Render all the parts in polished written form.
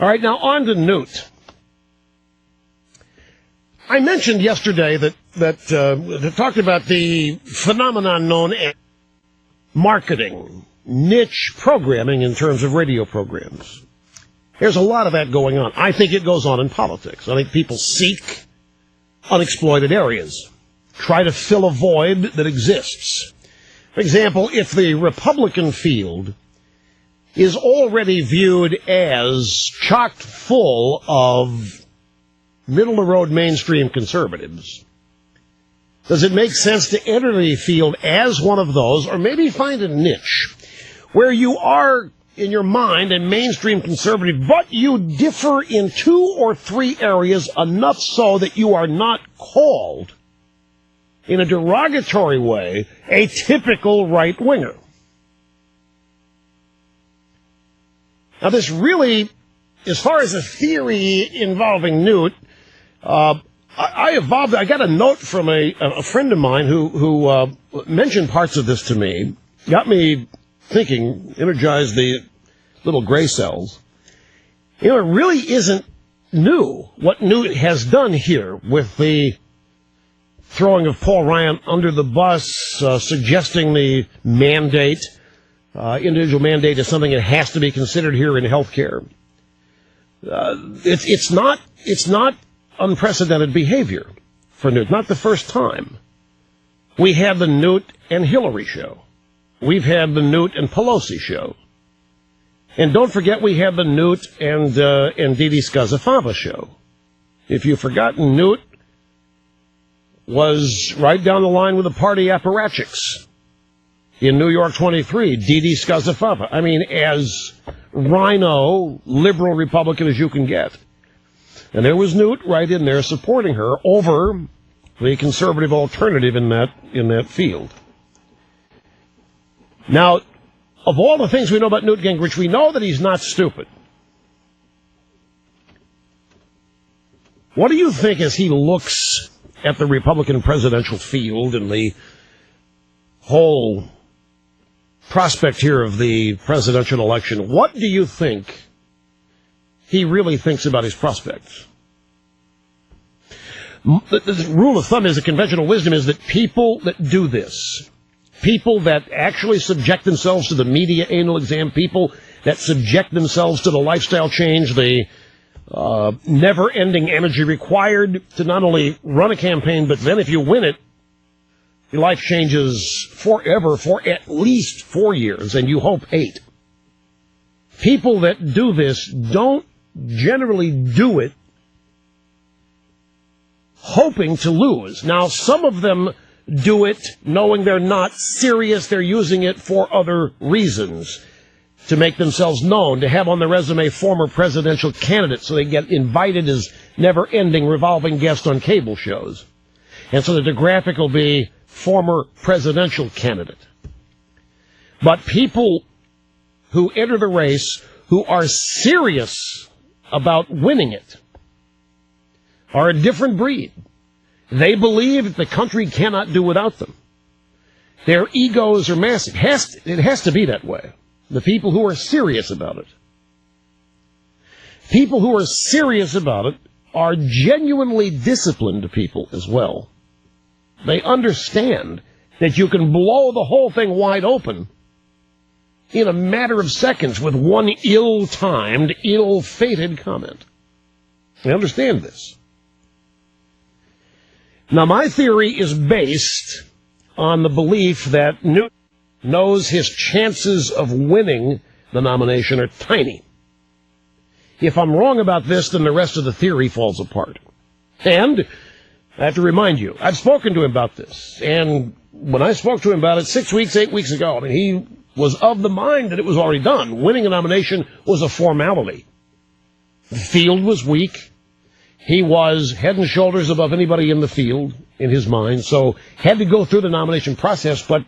All right, now on to Newt. I mentioned yesterday that talked about the phenomenon known as marketing, niche programming in terms of radio programs. There's a lot of that going on. I think it goes on in politics. I think people seek unexploited areas, try to fill a void that exists. For example, if the Republican field is already viewed as chock full of middle-of-the-road mainstream conservatives, does it make sense to enter the field as one of those, or maybe find a niche where you are, in your mind, a mainstream conservative, but you differ in 2 or 3 areas enough so that you are not called, in a derogatory way, a typical right-winger? Now, this really, as far as a theory involving Newt, I got a note from a friend of mine who mentioned parts of this to me, got me thinking, energized the little gray cells. You know, it really isn't new what Newt has done here with the throwing of Paul Ryan under the bus, suggesting the mandate, individual mandate is something that has to be considered here in health care. It's not unprecedented behavior for Newt. Not the first time. We had the Newt and Hillary show. We've had the Newt and Pelosi show. And don't forget we had the Newt and Didi Skazafava show. If you've forgotten, Newt was right down the line with the party apparatchiks in New York 23, Didi Skazafava. I mean, as rhino, liberal Republican as you can get. And there was Newt right in there supporting her over the conservative alternative in that field. Now, of all the things we know about Newt Gingrich, we know that he's not stupid. What do you think as he looks at the Republican presidential field and the whole prospect here of the presidential election? What do you think he really thinks about his prospects? The rule of thumb is, the conventional wisdom is that people that do this, people that actually subject themselves to the media anal exam, people that subject themselves to the lifestyle change, the never-ending energy required to not only run a campaign, but then if you win it, your life changes forever for at least 4 years, and you hope 8. People that do this don't generally do it hoping to lose. Now, some of them do it knowing they're not serious. They're using it for other reasons, to make themselves known, to have on their resume former presidential candidates, so they get invited as never-ending revolving guests on cable shows. And so that the graphic will be former presidential candidate. But people who enter the race, who are serious about winning it, are a different breed. They believe that the country cannot do without them. Their egos are massive. It has to be that way. The people who are serious about it. People who are serious about it are genuinely disciplined people as well. They understand that you can blow the whole thing wide open in a matter of seconds with one ill-timed, ill-fated comment. They understand this. Now, my theory is based on the belief that Newt knows his chances of winning the nomination are tiny. If I'm wrong about this, then the rest of the theory falls apart. And I have to remind you, I've spoken to him about this. And when I spoke to him about it 6 weeks, 8 weeks ago, I mean, he was of the mind that it was already done. Winning a nomination was a formality. The field was weak. He was head and shoulders above anybody in the field, in his mind, so had to go through the nomination process, but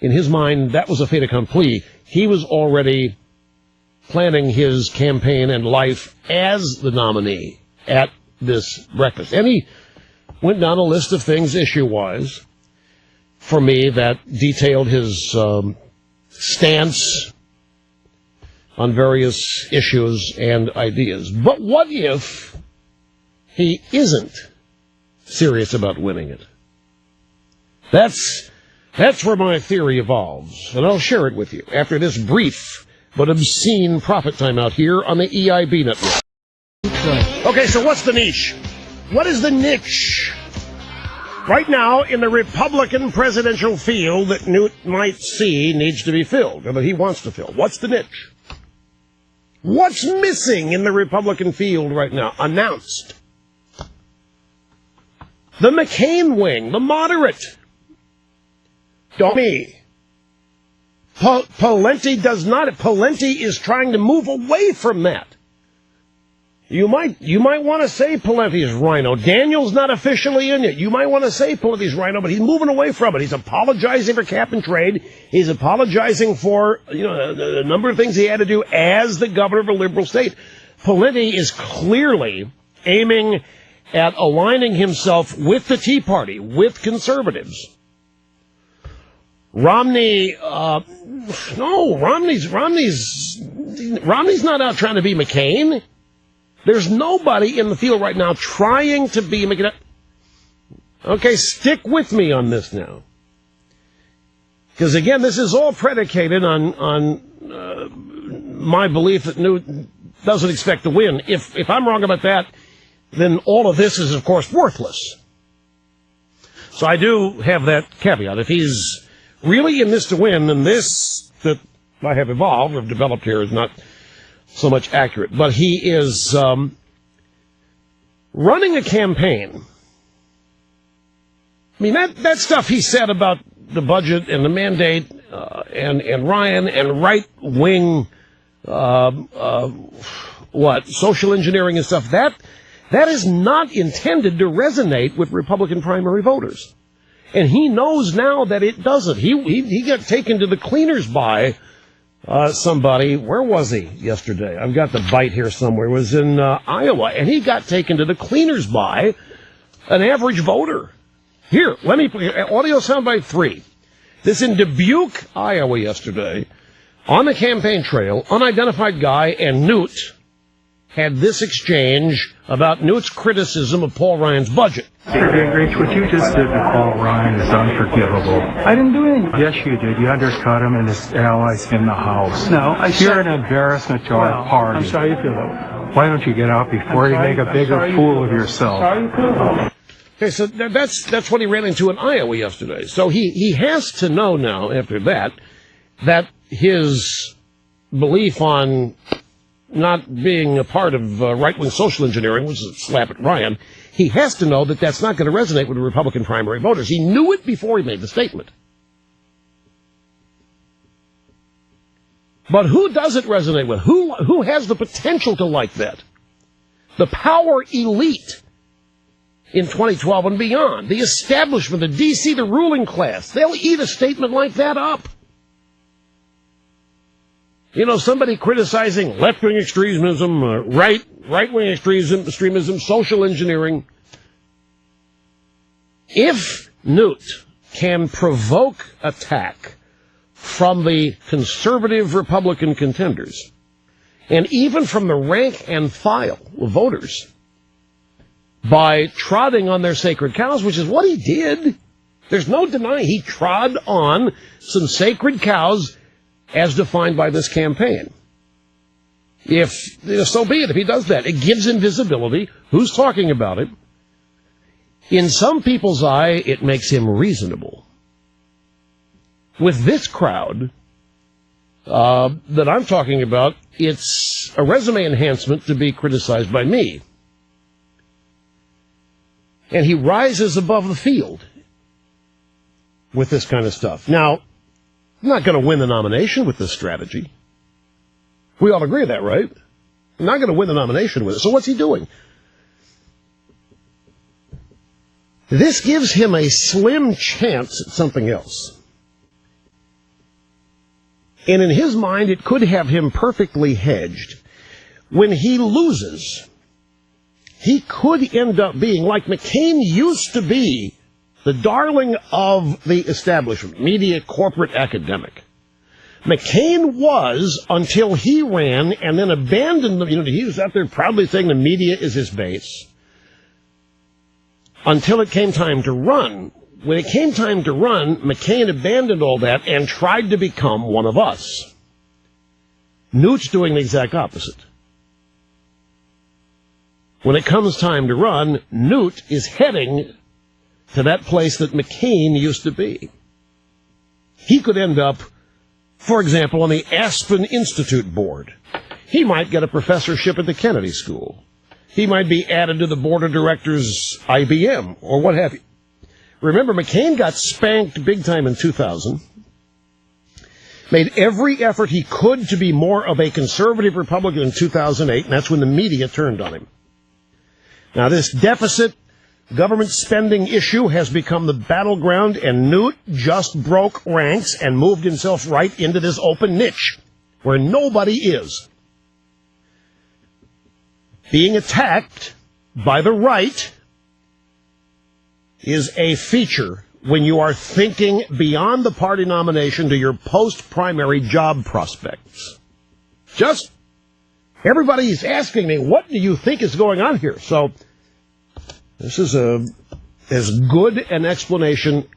in his mind, that was a fait accompli. He was already planning his campaign and life as the nominee at this breakfast. And he went down a list of things issue-wise for me that detailed his stance on various issues and ideas. But what if he isn't serious about winning it? That's where my theory evolves, and I'll share it with you after this brief but obscene profit timeout here on the EIB network. Okay, so what's the niche? What is the niche right now in the Republican presidential field that Newt might see needs to be filled, or that he wants to fill? What's the niche? What's missing in the Republican field right now? Announced. The McCain wing, the moderate. Don't me. Pawlenty does not. Pawlenty is trying to move away from that. You might want to say Pawlenty's Rhino. Daniel's not officially in yet. You might want to say Pawlenty's Rhino, but he's moving away from it. He's apologizing for cap and trade. He's apologizing for a number of things he had to do as the governor of a liberal state. Pawlenty is clearly aiming at aligning himself with the Tea Party, with conservatives. Romney, no, Romney's not out trying to be McCain. There's nobody in the field right now trying to be McCain. Okay, stick with me on this now. Because again, this is all predicated on my belief that Newt doesn't expect to win. If I'm wrong about that, then all of this is, of course, worthless. So I do have that caveat. If he's really in this to win, then this that I have evolved or developed here is not so much accurate. But he is running a campaign. I mean, that stuff he said about the budget and the mandate and Ryan and right-wing, social engineering and stuff, that is not intended to resonate with Republican primary voters. And he knows now that it doesn't. He got taken to the cleaners by somebody. Where was he yesterday? I've got the bite here somewhere. It was in Iowa. And he got taken to the cleaners by an average voter. Here, let me play audio soundbite 3. This in Dubuque, Iowa yesterday. On the campaign trail, unidentified guy and Newt had this exchange about Newt's criticism of Paul Ryan's budget. Mr. Gingrich, what you just did to Paul Ryan is unforgivable. I didn't do anything. Yes, you did. You undercut him and his allies in the House. No, You're an embarrassment to our party. I'm sorry you feel that way. Why don't you get out before you make a bigger fool of yourself? Sorry you feel that way. Okay, so that's what he ran into in Iowa yesterday. So he has to know now, after that his belief on not being a part of right-wing social engineering, which is a slap at Ryan, he has to know that that's not going to resonate with the Republican primary voters. He knew it before he made the statement. But who does it resonate with? Who has the potential to like that? The power elite in 2012 and beyond. The establishment, the D.C., the ruling class. They'll eat a statement like that up. Somebody criticizing left-wing extremism, right-wing extremism, social engineering. If Newt can provoke attack from the conservative Republican contenders, and even from the rank and file of voters, by trotting on their sacred cows, which is what he did, there's no denying he trod on some sacred cows as defined by this campaign. So be it. If he does that, it gives him visibility. Who's talking about it? In some people's eye, it makes him reasonable. With this crowd that I'm talking about, it's a resume enhancement to be criticized by me. And he rises above the field with this kind of stuff. Now, I'm not going to win the nomination with this strategy. We all agree with that, right? I'm not going to win the nomination with it. So what's he doing? This gives him a slim chance at something else. And in his mind, it could have him perfectly hedged. When he loses, he could end up being, like McCain used to be, the darling of the establishment, media, corporate, academic. McCain was until he ran and then abandoned them. He was out there proudly saying the media is his base until it came time to run. When it came time to run, McCain abandoned all that and tried to become one of us. Newt's doing the exact opposite. When it comes time to run, Newt is heading to that place that McCain used to be. He could end up, for example, on the Aspen Institute board. He might get a professorship at the Kennedy School. He might be added to the board of directors IBM or what have you. Remember, McCain got spanked big time in 2000, made every effort he could to be more of a conservative Republican in 2008, and that's when the media turned on him. Now, this deficit government spending issue has become the battleground, and Newt just broke ranks and moved himself right into this open niche where nobody is. Being attacked by the right is a feature when you are thinking beyond the party nomination to your post-primary job prospects. Just everybody is asking me, what do you think is going on here? So this is as good an explanation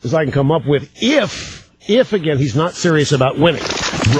as I can come up with if again, he's not serious about winning. Rush.